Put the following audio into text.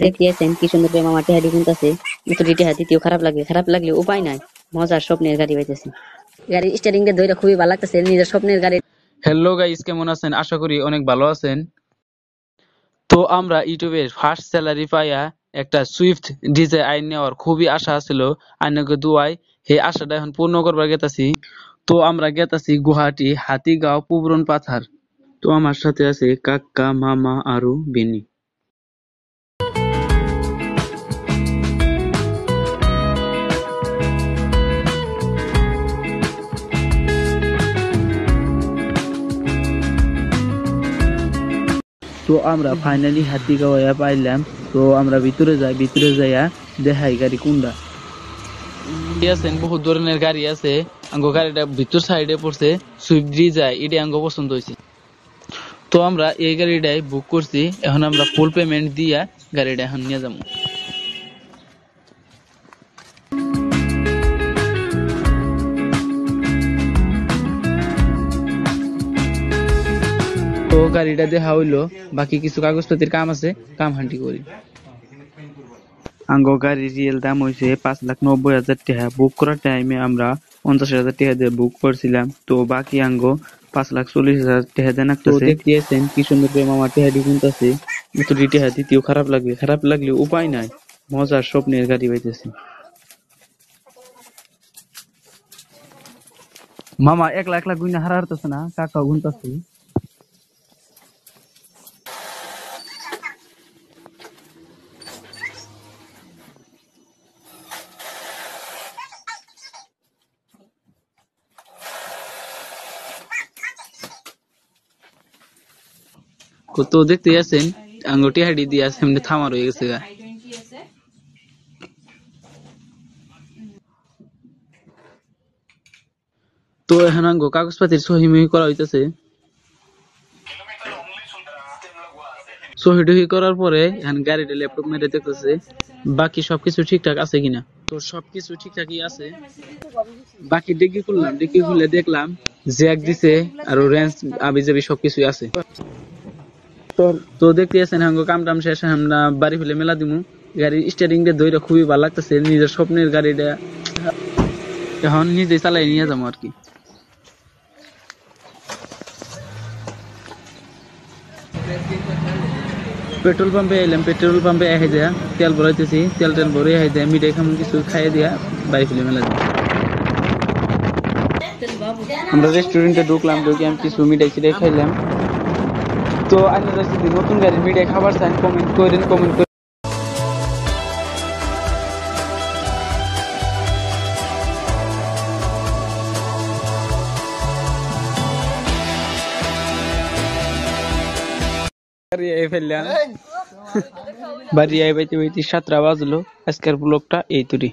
দেখতেছেন কি সুন্দর করে মামা টেহাদি গুনতাছে। টেহাদি দিতেও খারাপ লাগলে উপায় নাই, মজার স্বপ্নের গাড়ি পাইতেছি। গাড়ির স্টিয়ারিং দিয়ে দইটা খুবই ভালো লাগতেছে, নিজের স্বপ্নের গাড়ি। হ্যালো গাইস, কেমন আছেন? আশা করি অনেক ভালো আছেন। তো আমরা ইউটিউবের ফার্স্ট স্যালারি পাইয়া একটা সুইফট ডিজাই আইন নেওয়ার খুবই আশা ছিল। আইনকে দুয়াই এই আশাটা এখন পূর্ণ করবার গেতাছি। তো আমরা গেতাছি গুয়াহাটি হাতিগাঁও পুবরন পাথার। তো আমার সাথে আছে কাকা, মামা আরো বেনি। তো আমরা ফাইনালি হাতিগাঁও পাইলাম। তো আমরা ভিতরে যাইয়া দেখাই গাড়ি কোনটা আছেন। বহু ধরনের গাড়ি আছে, আঙ্গো গাড়িটা ভিতর সাইডে পড়ছে সুইফট ডিজাই, এটা আঙ্গো পছন্দ হয়েছে। তো আমরা এই গাড়িটাই বুক করছি। এখন আমরা ফুল পেমেন্ট দিয়া গাড়িটা এখন নিয়ে যাবো। তো গাড়িটা দেখা হইলো, বাকি কিছু কাগজপত্রের কাম আছে, কাম হান্টি করি। আঙ্গো গাড়ির রিয়েল দাম হয়েছে 5,90,000 টাকা। বুক করার টাইমে আমরা 50,000 টাকা দিয়ে বুক করছিলাম। তো বাকি আঙ্গো 5,40,000 টাকা দেন। দেখতেছেন কি সুন্দর করে মামা টেহাদি গুনতাছে। টেহা দিতেও খারাপ লাগলে উপায় নাই, মজার স্বপ্নের গাড়ি পাইতেছি। মামা একলা গুইনা হারাতেছে না, কাকা গুনতাছে। তো দেখতে আছেন আঙ্গুটি হাডি দিয়ে সামনে থামার হয়ে গেছে গা। তো এখন আঙ্গো কাগজপাতির সহি মহি করা হইতেছে। সহি করার পরে এখন গাড়িটা ল্যাপটপ মেরে দেখতেছে বাকি সবকিছু ঠিকঠাক আছে কিনা। তো সবকিছু ঠিকঠাকই আছে। বাকি ডিগ্রি খুলে দেখলাম জ্যাক দিছে আর রেঞ্জ আবিজাবি সবকিছুই আছে। তো দেখতে আছেন আঙ্গো কাম টাম শেষ, আমরা বাড়ি ফেলে মেলা দিমু। গাড়ির স্টিয়ারিং দিয়ে দইটা খুবই ভালো লাগতেছে, নিজের স্বপ্নের গাড়িটা এখন নিজে চালাই নিয়ে যাবো আর কি। পেট্রোল পাম্পে এলাম, পেট্রোল পাম্পে এসে দেয়া তেল ভরাইতেছি, তেল ভরে এসে দেয়া মিঠাই খামন কিছু খাইয়ে দিয়া বাড়ি ফেলে মেলা দিই। আমরা রেস্টুরেন্টে ঢুকলাম, ঢুকে আমি কিছু মিঠাই চিঠাই খাইলাম। তো আপনারা যদি নতুন গাড়ির মিঠাই খাবার চান কমেন্ট করেন। বাড়ি আই বাইতে 7টা বাজলো। আজকের ব্লগটা এই তুরি।